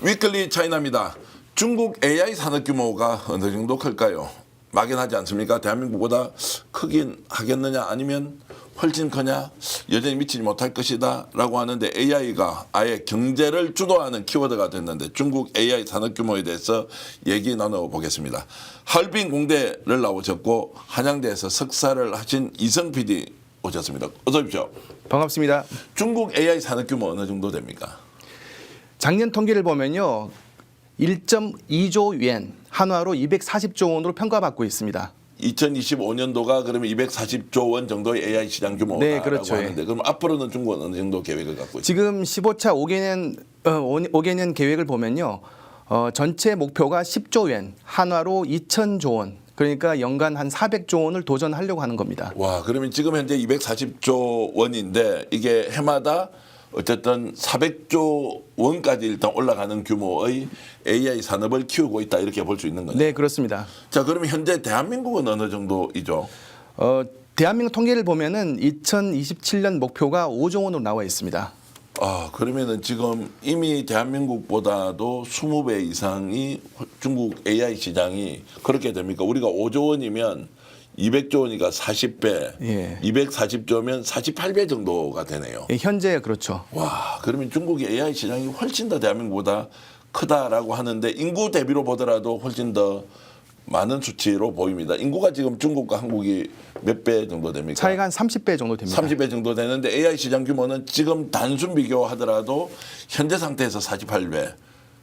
위클리 차이나입니다. 중국 AI 산업 규모가 어느 정도 클까요? 막연하지 않습니까? 대한민국보다 크긴 하겠느냐 아니면 훨씬 크냐? 여전히 미치지 못할 것이다 라고 하는데 AI가 아예 경제를 주도하는 키워드가 됐는데 중국 AI 산업 규모에 대해서 얘기 나눠보겠습니다. 하얼빈 공대를 나오셨고 한양대에서 석사를 하신 이성 PD 오셨습니다. 어서 오십시오. 반갑습니다. 중국 AI 산업 규모 어느 정도 됩니까? 작년 통계를 보면요. 1.2조 위엔, 한화로 240조 원으로 평가받고 있습니다. 2025년도가 그러면 240조 원 정도의 AI 시장 규모라고 네, 그렇죠. 하는데 그럼 앞으로는 중국은 어느 정도 계획을 갖고 있습니까? 지금 15차 5개년 계획을 보면요. 전체 목표가 10조 위엔, 한화로 2,000조 원. 그러니까 연간 한 400조 원을 도전하려고 하는 겁니다. 와, 그러면 지금 현재 240조 원인데 이게 해마다 어쨌든 400조 원까지 일단 올라가는 규모의 AI 산업을 키우고 있다 이렇게 볼 수 있는 거죠. 네, 그렇습니다. 자, 그러면 현재 대한민국은 어느 정도이죠? 대한민국 통계를 보면은 2027년 목표가 5조 원으로 나와 있습니다. 아, 그러면은 지금 이미 대한민국보다도 20배 이상이 중국 AI 시장이 그렇게 됩니까? 우리가 5조 원이면 200조 원이니까 40배, 예. 240조면 48배 정도가 되네요. 예, 현재 그렇죠. 와, 그러면 중국의 AI 시장이 훨씬 더 대한민국보다 크다라고 하는데 인구 대비로 보더라도 훨씬 더 많은 수치로 보입니다. 인구가 지금 중국과 한국이 몇 배 정도 됩니까? 차이가 한 30배 정도 됩니다. 30배 정도 되는데 AI 시장 규모는 지금 단순 비교하더라도 현재 상태에서 48배.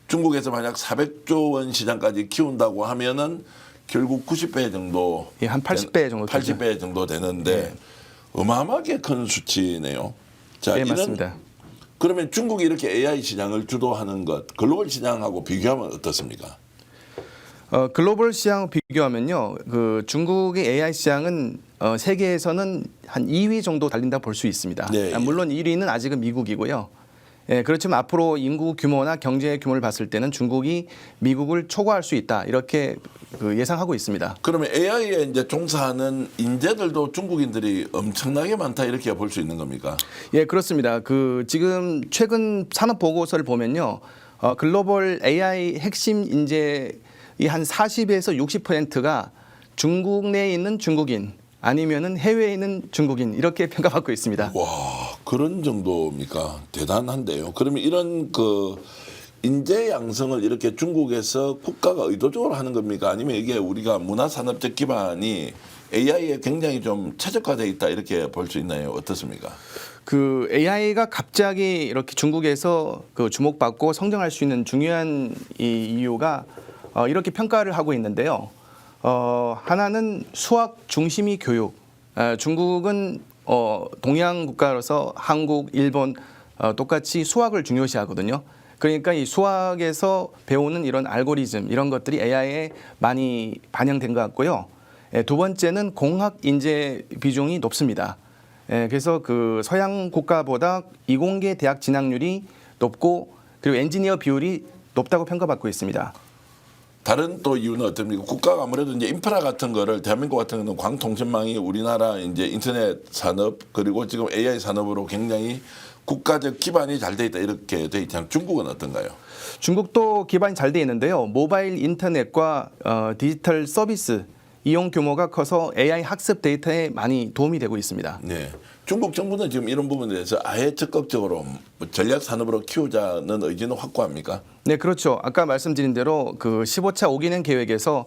중국에서 만약 400조 원 시장까지 키운다고 하면은 결국 90배 정도, 예, 한 80배 정도 80배 정도 되는데 어마어마하게 큰 수치네요. 자, 네, 이런 맞습니다. 그러면 중국이 이렇게 AI 시장을 주도하는 것, 글로벌 시장하고 비교하면 어떻습니까? 글로벌 시장 비교하면요, 그 중국의 AI 시장은 세계에서는 한 2위 정도 달린다 볼 수 있습니다. 네, 물론 1위는 아직은 미국이고요. 예, 그렇지만 앞으로 인구 규모나 경제 규모를 봤을 때는 중국이 미국을 초과할 수 있다 이렇게 예상하고 있습니다. 그러면 AI에 이제 종사하는 인재들도 중국인들이 엄청나게 많다 이렇게 볼 수 있는 겁니까? 예, 그렇습니다. 그 지금 최근 산업 보고서를 보면요, 글로벌 AI 핵심 인재의 한 40에서 60%가 중국 내에 있는 중국인 아니면은 해외에 있는 중국인 이렇게 평가받고 있습니다. 와, 그런 정도입니까? 대단한데요. 그러면 이런 그 인재 양성을 이렇게 중국에서 국가가 의도적으로 하는 겁니까? 아니면 이게 우리가 문화산업적 기반이 AI에 굉장히 좀 최적화되어 있다 이렇게 볼 수 있나요? 어떻습니까? 그 AI가 갑자기 이렇게 중국에서 그 주목받고 성장할 수 있는 중요한 이 이유가 이렇게 평가를 하고 있는데요. 하나는 수학 중심의 교육. 중국은 동양 국가로서 한국, 일본 똑같이 수학을 중요시하거든요. 그러니까 이 수학에서 배우는 이런 알고리즘 이런 것들이 AI에 많이 반영된 것 같고요. 두 번째는 공학 인재 비중이 높습니다. 그래서 그 서양 국가보다 이공계 대학 진학률이 높고 그리고 엔지니어 비율이 높다고 평가받고 있습니다. 다른 또 이유는 어떻습니까? 국가가 아무래도 이제 인프라 같은 거를 대한민국 같은 경우는 광통신망이 우리나라 이제 인터넷 산업 그리고 지금 AI 산업으로 굉장히 국가적 기반이 잘 돼 있다 이렇게 돼 있지만 중국은 어떤가요? 중국도 기반이 잘 돼 있는데요. 모바일 인터넷과 디지털 서비스 이용 규모가 커서 AI 학습 데이터에 많이 도움이 되고 있습니다. 네. 중국 정부는 지금 이런 부분에 대해서 아예 적극적으로 전략 산업으로 키우자는 의지는 확고합니까? 네, 그렇죠. 아까 말씀드린 대로 그 15차 5개년 계획에서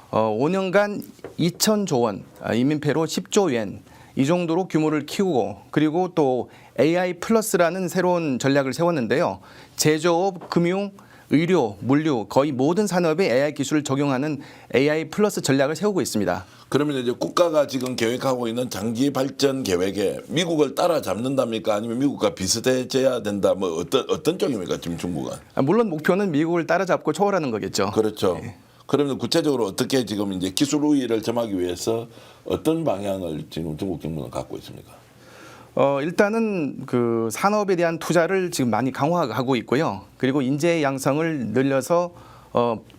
5년간 2,000조 원, 인민폐로 10조 위엔 이 정도로 규모를 키우고 그리고 또 AI 플러스라는 새로운 전략을 세웠는데요. 제조업, 금융, 의료, 물류 거의 모든 산업에 AI 기술을 적용하는 AI 플러스 전략을 세우고 있습니다. 그러면 이제 국가가 지금 계획하고 있는 장기 발전 계획에 미국을 따라잡는답니까? 아니면 미국과 비슷해져야 된다? 뭐 어떤 쪽입니까? 지금 중국은? 물론 목표는 미국을 따라잡고 초월하는 거겠죠. 그렇죠. 그러면 구체적으로 어떻게 지금 이제 기술 우위를 점하기 위해서 어떤 방향을 지금 중국 정부는 갖고 있습니까? 일단은 그 산업에 대한 투자를 지금 많이 강화하고 있고요. 그리고 인재 양성을 늘려서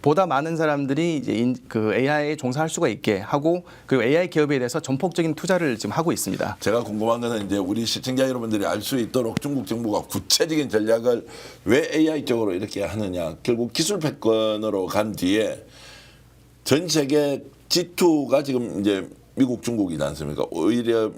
보다 많은 사람들이 이제 그 AI에 종사할 수가 있게 하고 그리고 AI 기업에 대해서 전폭적인 투자를 지금 하고 있습니다. 제가 궁금한 것은 이제 우리 시청자 여러분들이 알 수 있도록 중국 정부가 구체적인 전략을 왜 AI 쪽으로 이렇게 하느냐. 결국 기술 패권으로 간 뒤에 전 세계 G2가 지금 이제 미국, 중국이지 않습니까? 오히려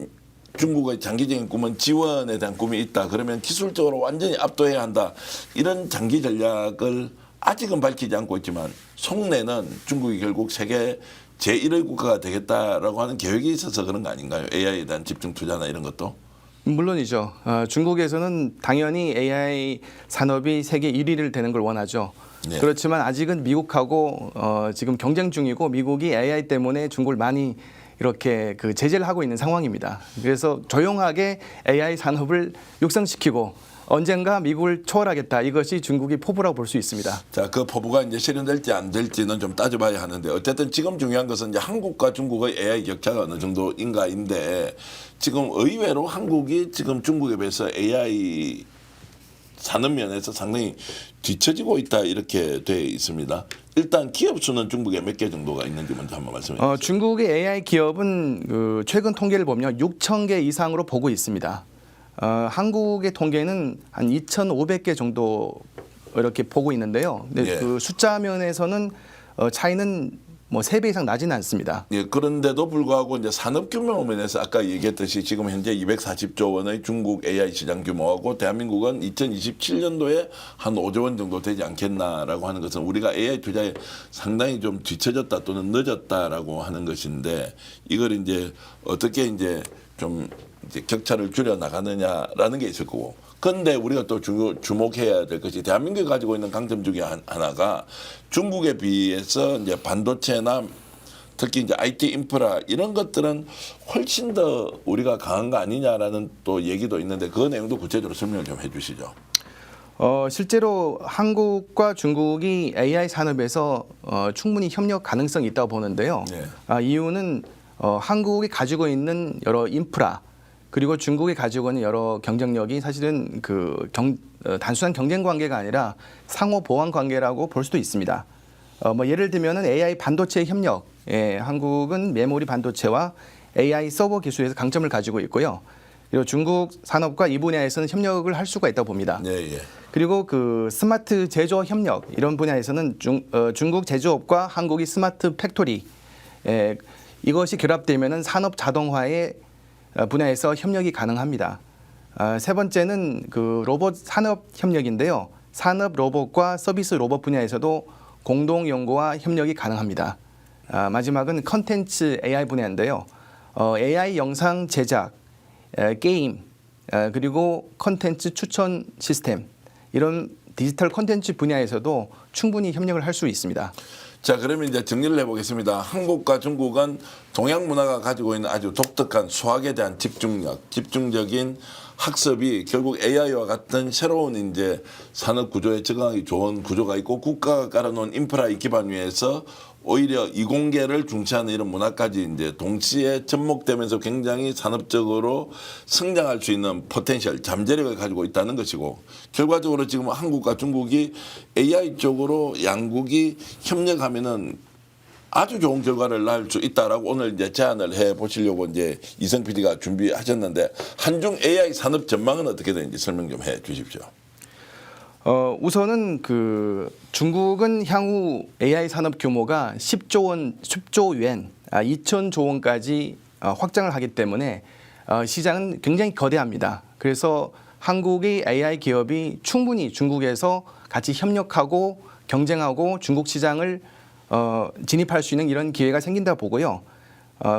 중국의 장기적인 꿈은 지원에 대한 꿈이 있다. 그러면 기술적으로 완전히 압도해야 한다. 이런 장기 전략을 아직은 밝히지 않고 있지만 속내는 중국이 결국 세계 제1의 국가가 되겠다라고 하는 계획이 있어서 그런 거 아닌가요? AI에 대한 집중 투자나 이런 것도? 물론이죠. 중국에서는 당연히 AI 산업이 세계 1위를 되는 걸 원하죠. 네. 그렇지만 아직은 미국하고 지금 경쟁 중이고 미국이 AI 때문에 중국을 많이 이렇게 그 제재를 하고 있는 상황입니다. 그래서 조용하게 AI 산업을 육성시키고 언젠가 미국을 초월하겠다. 이것이 중국의 포부라고 볼 수 있습니다. 자, 그 포부가 이제 실현될지 안 될지는 좀 따져봐야 하는데 어쨌든 지금 중요한 것은 이제 한국과 중국의 AI 격차가 어느 정도인가인데 지금 의외로 한국이 지금 중국에 비해서 AI 산업 면에서 상당히 뒤처지고 있다 이렇게 돼 있습니다. 일단 기업 수는 중국에 몇 개 정도가 있는지 먼저 한번 말씀해 주세요. 중국의 AI 기업은 그 최근 통계를 보면 6천 개 이상으로 보고 있습니다. 한국의 통계는 한 2,500개 정도 이렇게 보고 있는데요. 근데 예. 그 숫자 면에서는 차이는 뭐 3배 이상 나지는 않습니다. 예, 그런데도 불구하고 이제 산업 규모 면에서 아까 얘기했듯이 지금 현재 240조 원의 중국 AI 시장 규모하고 대한민국은 2027년도에 한 5조 원 정도 되지 않겠나라고 하는 것은 우리가 AI 투자에 상당히 좀 뒤처졌다 또는 늦었다라고 하는 것인데 이걸 이제 어떻게 이제 좀 이제 격차를 줄여 나가느냐라는 게 있을 거고. 그런데 우리가 또 주목해야 될 것이 대한민국이 가지고 있는 강점 중에 하나가 중국에 비해서 이제 반도체나 특히 이제 IT 인프라 이런 것들은 훨씬 더 우리가 강한 거 아니냐라는 또 얘기도 있는데 그 내용도 구체적으로 설명을 좀 해주시죠. 실제로 한국과 중국이 AI 산업에서 충분히 협력 가능성이 있다고 보는데요. 네. 이유는 한국이 가지고 있는 여러 인프라 그리고 중국이 가지고 있는 여러 경쟁력이 사실은 단순한 경쟁 관계가 아니라 상호 보완 관계라고 볼 수도 있습니다. 뭐 예를 들면은 AI 반도체 협력, 한국은 메모리 반도체와 AI 서버 기술에서 강점을 가지고 있고요. 그리고 중국 산업과 이 분야에서는 협력을 할 수가 있다고 봅니다. 네, 예. 그리고 그 스마트 제조업 협력 이런 분야에서는 중국 제조업과 한국이 스마트 팩토리 이것이 결합되면은 산업 자동화의 분야에서 협력이 가능합니다. 세 번째는 그 로봇 산업 협력인데요. 산업 로봇과 서비스 로봇 분야에서도 공동 연구와 협력이 가능합니다. 마지막은 컨텐츠 AI 분야인데요. AI 영상 제작, 게임, 그리고 컨텐츠 추천 시스템 이런 디지털 컨텐츠 분야에서도 충분히 협력을 할 수 있습니다. 자, 그러면 이제 정리를 해보겠습니다. 한국과 중국은 동양 문화가 가지고 있는 아주 독특한 수학에 대한 집중력, 집중적인 학습이 결국 AI와 같은 새로운 이제 산업 구조에 적응하기 좋은 구조가 있고 국가가 깔아놓은 인프라의 기반 위에서 오히려 이공계를 중시하는 이런 문화까지 이제 동시에 접목되면서 굉장히 산업적으로 성장할 수 있는 포텐셜, 잠재력을 가지고 있다는 것이고 결과적으로 지금 한국과 중국이 AI 쪽으로 양국이 협력하면은 아주 좋은 결과를 낳을 수 있다라고 오늘 이제 제안을 해 보시려고 이제 이성 PD가 준비하셨는데 한중 AI 산업 전망은 어떻게 되는지 설명 좀 해 주십시오. 우선은 그 중국은 향후 AI 산업 규모가 10조 yuan, 2,000조 원까지 확장을 하기 때문에 시장은 굉장히 거대합니다. 그래서 한국의 AI 기업이 충분히 중국에서 같이 협력하고 경쟁하고 중국 시장을 진입할 수 있는 이런 기회가 생긴다 보고요.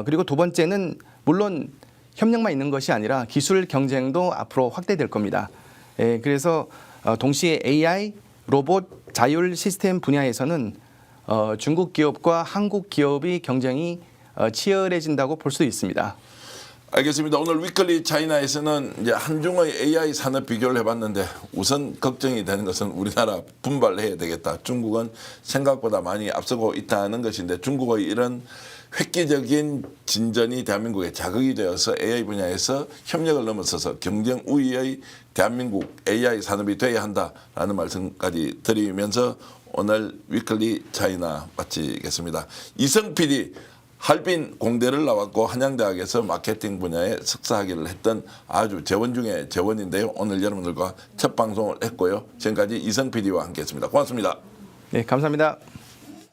그리고 두 번째는 물론 협력만 있는 것이 아니라 기술 경쟁도 앞으로 확대될 겁니다. 그래서 동시에 AI, 로봇, 자율 시스템 분야에서는 중국 기업과 한국 기업의 경쟁이 치열해진다고 볼 수 있습니다. 알겠습니다. 오늘 위클리 차이나에서는 이제 한중의 AI 산업 비교를 해봤는데 우선 걱정이 되는 것은 우리나라 분발해야 되겠다. 중국은 생각보다 많이 앞서고 있다는 것인데 중국의 이런 획기적인 진전이 대한민국에 자극이 되어서 AI 분야에서 협력을 넘어서서 경쟁 우위의 대한민국 AI 산업이 돼야 한다라는 말씀까지 드리면서 오늘 위클리 차이나 마치겠습니다. 이성 PD 할빈 공대를 나왔고 한양대학에서 마케팅 분야에 석사학위를 했던 아주 재원 중에 재원인데요. 오늘 여러분들과 첫 방송을 했고요. 지금까지 이성 PD와 함께했습니다. 고맙습니다. 네, 감사합니다.